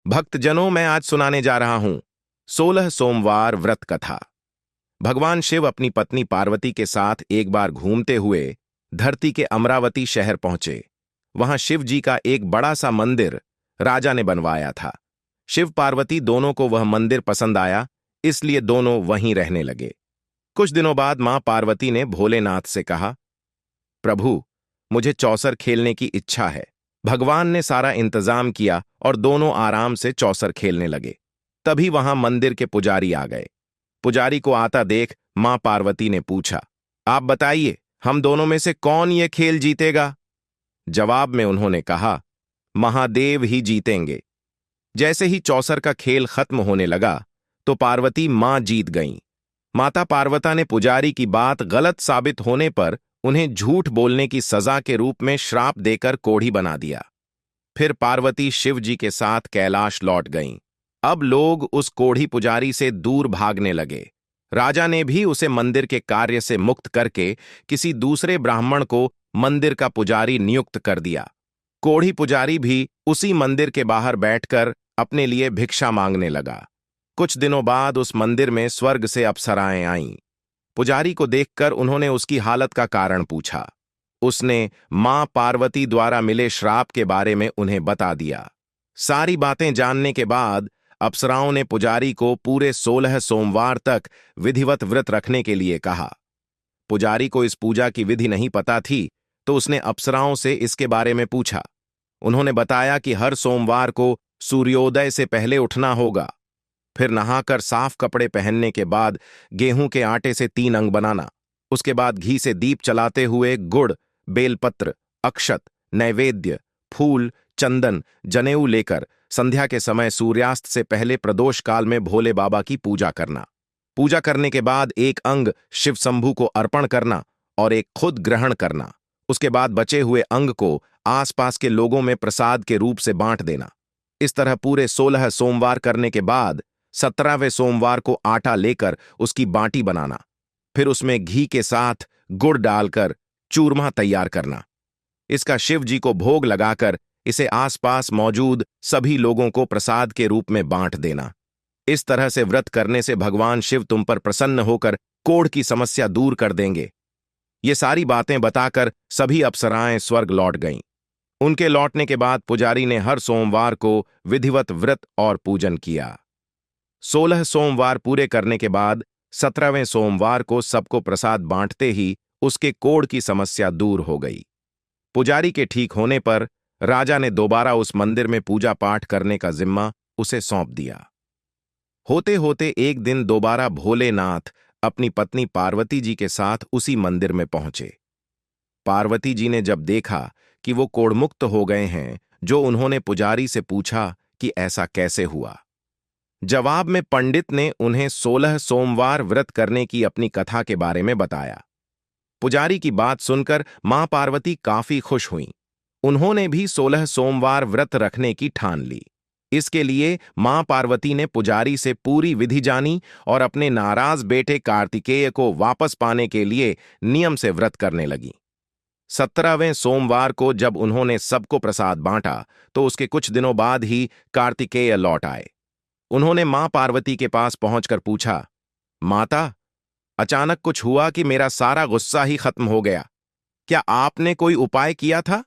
भक्तजनों, मैं आज सुनाने जा रहा हूं 16 सोमवार व्रत कथा। भगवान शिव अपनी पत्नी पार्वती के साथ एक बार घूमते हुए धरती के अमरावती शहर पहुंचे। वहां शिव जी का एक बड़ा सा मंदिर राजा ने बनवाया था। शिव पार्वती दोनों को वह मंदिर पसंद आया, इसलिए दोनों वहीं रहने लगे। कुछ दिनों बाद मां पार्वती ने भोलेनाथ से कहा, प्रभु, मुझे चौसर खेलने की इच्छा है। भगवान ने सारा इंतजाम किया और दोनों आराम से चौसर खेलने लगे। तभी वहां मंदिर के पुजारी आ गए। पुजारी को आता देख मां पार्वती ने पूछा, आप बताइए, हम दोनों में से कौन ये खेल जीतेगा? जवाब में उन्होंने कहा, महादेव ही जीतेंगे। जैसे ही चौसर का खेल खत्म होने लगा तो पार्वती मां जीत गईं। माता पार्वती ने पुजारी की बात गलत साबित होने पर उन्हें झूठ बोलने की सजा के रूप में श्राप देकर कोढ़ी बना दिया। फिर पार्वती शिव जी के साथ कैलाश लौट गईं। अब लोग उस कोढ़ी पुजारी से दूर भागने लगे। राजा ने भी उसे मंदिर के कार्य से मुक्त करके किसी दूसरे ब्राह्मण को मंदिर का पुजारी नियुक्त कर दिया। कोढ़ी पुजारी भी उसी मंदिर के बाहर बैठकर अपने लिए भिक्षा मांगने लगा। कुछ दिनों बाद उस मंदिर में स्वर्ग से अप्सराएं आईं। पुजारी को देखकर उन्होंने उसकी हालत का कारण पूछा। उसने मां पार्वती द्वारा मिले श्राप के बारे में उन्हें बता दिया। सारी बातें जानने के बाद अप्सराओं ने पुजारी को पूरे 16 सोमवार तक विधिवत व्रत रखने के लिए कहा। पुजारी को इस पूजा की विधि नहीं पता थी, तो उसने अप्सराओं से इसके बारे में पूछा। उन्होंने बताया कि हर सोमवार को सूर्योदय से पहले उठना होगा, फिर नहाकर साफ कपड़े पहनने के बाद गेहूं के आटे से 3 अंग बनाना, उसके बाद घी से दीप चलाते हुए गुड़, बेलपत्र, अक्षत, नैवेद्य, फूल, चंदन, जनेऊ लेकर संध्या के समय सूर्यास्त से पहले प्रदोष काल में भोले बाबा की पूजा करना। पूजा करने के बाद एक अंग शिव शंभू को अर्पण करना और एक खुद ग्रहण करना। उसके बाद बचे हुए अंग को आसपास के लोगों में प्रसाद के रूप से बांट देना। इस तरह पूरे 16 सोमवार करने के बाद 17वें सोमवार को आटा लेकर उसकी बाटी बनाना, फिर उसमें घी के साथ गुड़ डालकर चूरमा तैयार करना। इसका शिव जी को भोग लगाकर इसे आसपास मौजूद सभी लोगों को प्रसाद के रूप में बांट देना। इस तरह से व्रत करने से भगवान शिव तुम पर प्रसन्न होकर कोढ़ की समस्या दूर कर देंगे। ये सारी बातें बताकर सभी अप्सराएं स्वर्ग लौट गईं। उनके लौटने के बाद पुजारी ने हर सोमवार को विधिवत व्रत और पूजन किया। 16 सोमवार पूरे करने के बाद 17वें सोमवार को सबको प्रसाद बांटते ही उसके कोढ़ की समस्या दूर हो गई। पुजारी के ठीक होने पर राजा ने दोबारा उस मंदिर में पूजा पाठ करने का जिम्मा उसे सौंप दिया। होते होते एक दिन दोबारा भोलेनाथ अपनी पत्नी पार्वती जी के साथ उसी मंदिर में पहुंचे। पार्वती जी ने जब देखा कि वो कोढ़मुक्त हो गए हैं, जो उन्होंने पुजारी से पूछा कि ऐसा कैसे हुआ। जवाब में पंडित ने उन्हें 16 सोमवार व्रत करने की अपनी कथा के बारे में बताया। पुजारी की बात सुनकर मां पार्वती काफी खुश हुईं। उन्होंने भी 16 सोमवार व्रत रखने की ठान ली। इसके लिए मां पार्वती ने पुजारी से पूरी विधि जानी और अपने नाराज बेटे कार्तिकेय को वापस पाने के लिए नियम से व्रत करने लगी। 17वें सोमवार को जब उन्होंने सबको प्रसाद बांटा तो उसके कुछ दिनों बाद ही कार्तिकेय लौट आए। उन्होंने मां पार्वती के पास पहुंचकर पूछा, माता, अचानक कुछ हुआ कि मेरा सारा गुस्सा ही खत्म हो गया। क्या आपने कोई उपाय किया था?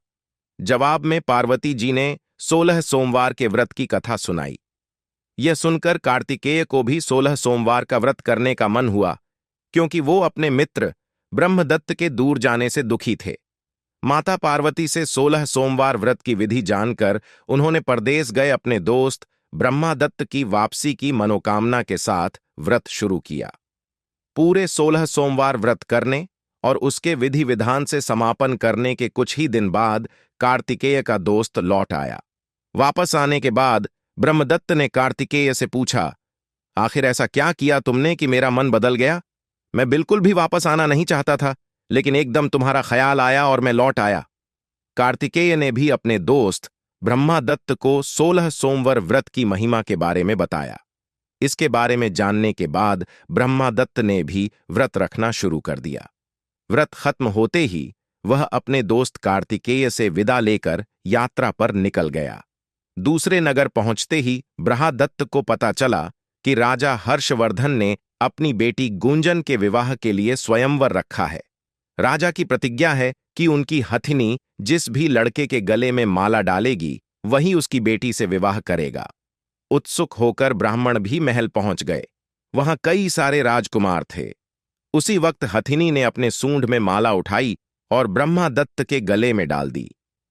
जवाब में पार्वती जी ने 16 सोमवार के व्रत की कथा सुनाई। यह सुनकर कार्तिकेय को भी 16 सोमवार का व्रत करने का मन हुआ, क्योंकि वो अपने मित्र ब्रह्मदत्त के दूर जाने से दुखी थे। माता पार्वती से 16 सोमवार व्रत की विधि जानकर उन्होंने परदेश गए अपने दोस्त ब्रह्मदत्त की वापसी की मनोकामना के साथ व्रत शुरू किया। पूरे 16 सोमवार व्रत करने और उसके विधि विधान से समापन करने के कुछ ही दिन बाद कार्तिकेय का दोस्त लौट आया। वापस आने के बाद ब्रह्मदत्त ने कार्तिकेय से पूछा, आखिर ऐसा क्या किया तुमने कि मेरा मन बदल गया? मैं बिल्कुल भी वापस आना नहीं चाहता था, लेकिन एकदम तुम्हारा ख्याल आया और मैं लौट आया। कार्तिकेय ने भी अपने दोस्त ब्रह्मदत्त को 16 सोमवार व्रत की महिमा के बारे में बताया। इसके बारे में जानने के बाद ब्रह्मदत्त ने भी व्रत रखना शुरू कर दिया। व्रत खत्म होते ही वह अपने दोस्त कार्तिकेय से विदा लेकर यात्रा पर निकल गया। दूसरे नगर पहुंचते ही बृहदत्त को पता चला कि राजा हर्षवर्धन ने अपनी बेटी गुंजन के विवाह के लिए स्वयंवर रखा है। राजा की प्रतिज्ञा है कि उनकी हथिनी जिस भी लड़के के गले में माला डालेगी वही उसकी बेटी से विवाह करेगा। उत्सुक होकर ब्राह्मण भी महल पहुंच गए। वहां कई सारे राजकुमार थे। उसी वक्त हथिनी ने अपने सूंड में माला उठाई और ब्रह्मदत्त के गले में डाल दी।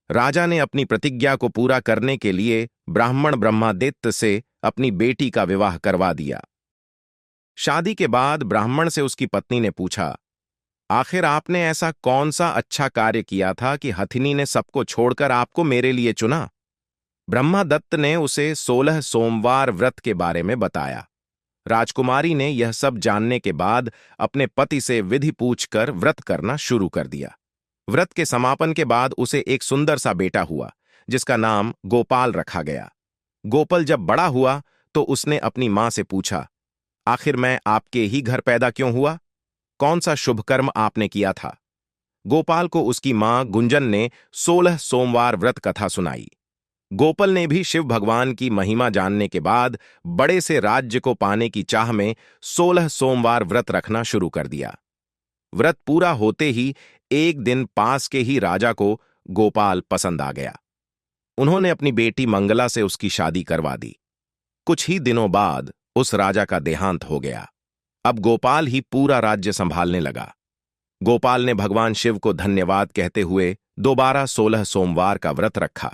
राजा ने अपनी प्रतिज्ञा को पूरा करने के लिए ब्राह्मण ब्रह्मदत्त से अपनी बेटी का विवाह करवा दिया। शादी के बाद ब्राह्मण से उसकी पत्नी ने पूछा, आखिर आपने ऐसा कौन सा अच्छा कार्य किया था कि हथिनी ने सबको छोड़कर आपको मेरे लिए चुना? ब्रह्मदत्त ने उसे 16 सोमवार व्रत के बारे में बताया। राजकुमारी ने यह सब जानने के बाद अपने पति से विधि पूछकर व्रत करना शुरू कर दिया। व्रत के समापन के बाद उसे एक सुंदर सा बेटा हुआ जिसका नाम गोपाल रखा गया। गोपाल जब बड़ा हुआ तो उसने अपनी मां से पूछा, आखिर मैं आपके ही घर पैदा क्यों हुआ? कौन सा शुभ कर्म आपने किया था? गोपाल को उसकी मां गुंजन ने 16 सोमवार व्रत कथा सुनाई। गोपाल ने भी शिव भगवान की महिमा जानने के बाद बड़े से राज्य को पाने की चाह में 16 सोमवार व्रत रखना शुरू कर दिया। व्रत पूरा होते ही एक दिन पास के ही राजा को गोपाल पसंद आ गया। उन्होंने अपनी बेटी मंगला से उसकी शादी करवा दी। कुछ ही दिनों बाद उस राजा का देहांत हो गया। अब गोपाल ही पूरा राज्य संभालने लगा। गोपाल ने भगवान शिव को धन्यवाद कहते हुए दोबारा 16 सोमवार का व्रत रखा।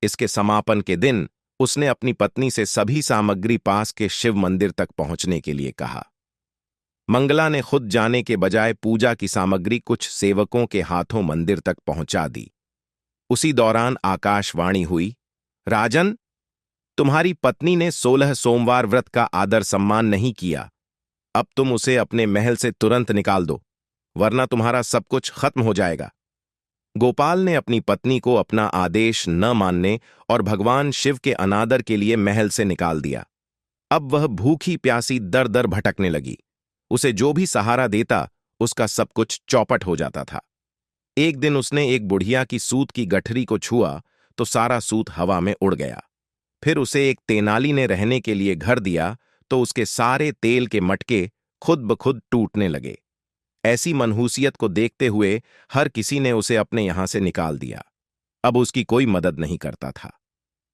इसके समापन के दिन उसने अपनी पत्नी से सभी सामग्री पास के शिव मंदिर तक पहुंचने के लिए कहा। मंगला ने खुद जाने के बजाय पूजा की सामग्री कुछ सेवकों के हाथों मंदिर तक पहुंचा दी। उसी दौरान आकाशवाणी हुई, राजन, तुम्हारी पत्नी ने 16 सोमवार व्रत का आदर सम्मान नहीं किया। अब तुम उसे अपने महल से तुरंत निकाल दो, वरना तुम्हारा सब कुछ खत्म हो जाएगा। गोपाल ने अपनी पत्नी को अपना आदेश न मानने और भगवान शिव के अनादर के लिए महल से निकाल दिया। अब वह भूखी प्यासी दर दर भटकने लगी। उसे जो भी सहारा देता उसका सब कुछ चौपट हो जाता था। एक दिन उसने एक बुढ़िया की सूत की गठरी को छुआ तो सारा सूत हवा में उड़ गया। फिर उसे एक तेनाली ने रहने के लिए घर दिया तो उसके सारे तेल के मटके खुद ब खुद टूटने लगे। ऐसी मनहूसियत को देखते हुए हर किसी ने उसे अपने यहां से निकाल दिया। अब उसकी कोई मदद नहीं करता था।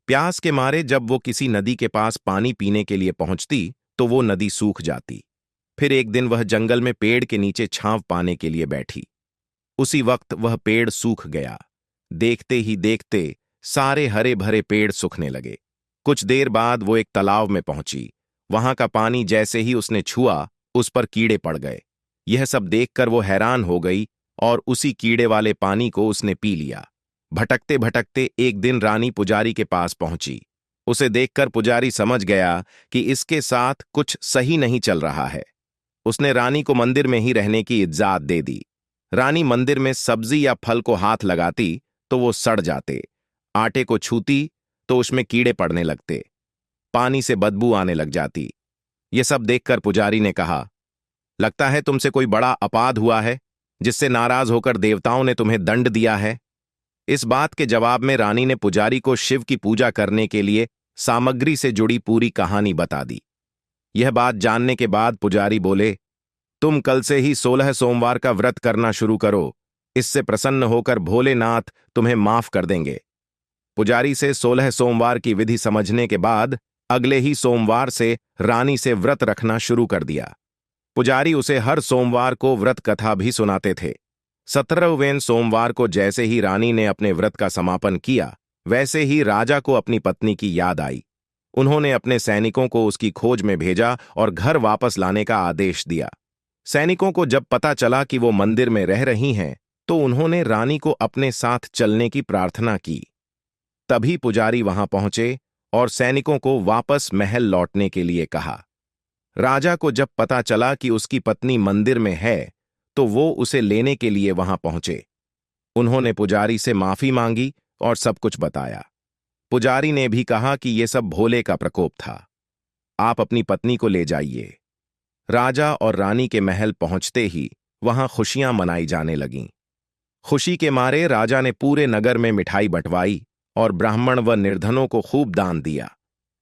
प्यास के मारे जब वो किसी नदी के पास पानी पीने के लिए पहुंचती तो वो नदी सूख जाती। फिर एक दिन वह जंगल में पेड़ के नीचे छांव पाने के लिए बैठी। उसी वक्त वह पेड़ सूख गया। देखते ही देखते सारे हरे भरे पेड़ सूखने लगे। कुछ देर बाद वो एक तालाब में पहुंची। वहां का पानी जैसे ही उसने छुआ उस पर कीड़े पड़ गए। यह सब देखकर वो हैरान हो गई और उसी कीड़े वाले पानी को उसने पी लिया। भटकते भटकते एक दिन रानी पुजारी के पास पहुंची। उसे देखकर पुजारी समझ गया कि इसके साथ कुछ सही नहीं चल रहा है। उसने रानी को मंदिर में ही रहने की इजाजत दे दी। रानी मंदिर में सब्जी या फल को हाथ लगाती तो वो सड़ जाते, आटे को छूती तो उसमें कीड़े पड़ने लगते, पानी से बदबू आने लग जाती। ये सब देखकर पुजारी ने कहा, लगता है तुमसे कोई बड़ा अपराध हुआ है जिससे नाराज होकर देवताओं ने तुम्हें दंड दिया है। इस बात के जवाब में रानी ने पुजारी को शिव की पूजा करने के लिए सामग्री से जुड़ी पूरी कहानी बता दी। यह बात जानने के बाद पुजारी बोले, तुम कल से ही 16 सोमवार का व्रत करना शुरू करो। इससे प्रसन्न होकर भोलेनाथ तुम्हें माफ कर देंगे। पुजारी से 16 सोमवार की विधि समझने के बाद अगले ही सोमवार से रानी से व्रत रखना शुरू कर दिया। पुजारी उसे हर सोमवार को व्रत कथा भी सुनाते थे। 17वें सोमवार को जैसे ही रानी ने अपने व्रत का समापन किया वैसे ही राजा को अपनी पत्नी की याद आई। उन्होंने अपने सैनिकों को उसकी खोज में भेजा और घर वापस लाने का आदेश दिया। सैनिकों को जब पता चला कि वो मंदिर में रह रही हैं तो उन्होंने रानी को अपने साथ चलने की प्रार्थना की। तभी पुजारी वहां पहुंचे और सैनिकों को वापस महल लौटने के लिए कहा। राजा को जब पता चला कि उसकी पत्नी मंदिर में है तो वो उसे लेने के लिए वहां पहुंचे। उन्होंने पुजारी से माफी मांगी और सब कुछ बताया। पुजारी ने भी कहा कि यह सब भोले का प्रकोप था, आप अपनी पत्नी को ले जाइए। राजा और रानी के महल पहुंचते ही वहां खुशियां मनाई जाने लगीं। खुशी के मारे राजा ने पूरे नगर में मिठाई बंटवाई और ब्राह्मण व निर्धनों को खूब दान दिया।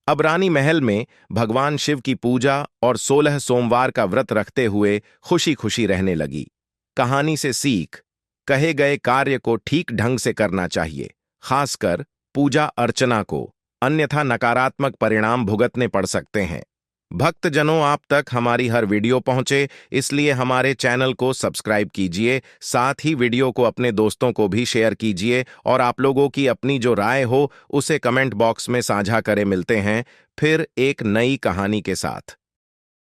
अब रानी महल में भगवान शिव की पूजा और 16 सोमवार का व्रत रखते हुए खुशी खुशी रहने लगी। कहानी से सीख: कहे गए कार्य को ठीक ढंग से करना चाहिए, खासकर पूजा अर्चना को, अन्यथा नकारात्मक परिणाम भुगतने पड़ सकते हैं। भक्तजनों, आप तक हमारी हर वीडियो पहुंचे, इसलिए हमारे चैनल को सब्सक्राइब कीजिए, साथ ही वीडियो को अपने दोस्तों को भी शेयर कीजिए और आप लोगों की अपनी जो राय हो उसे कमेंट बॉक्स में साझा करें। मिलते हैं फिर एक नई कहानी के साथ।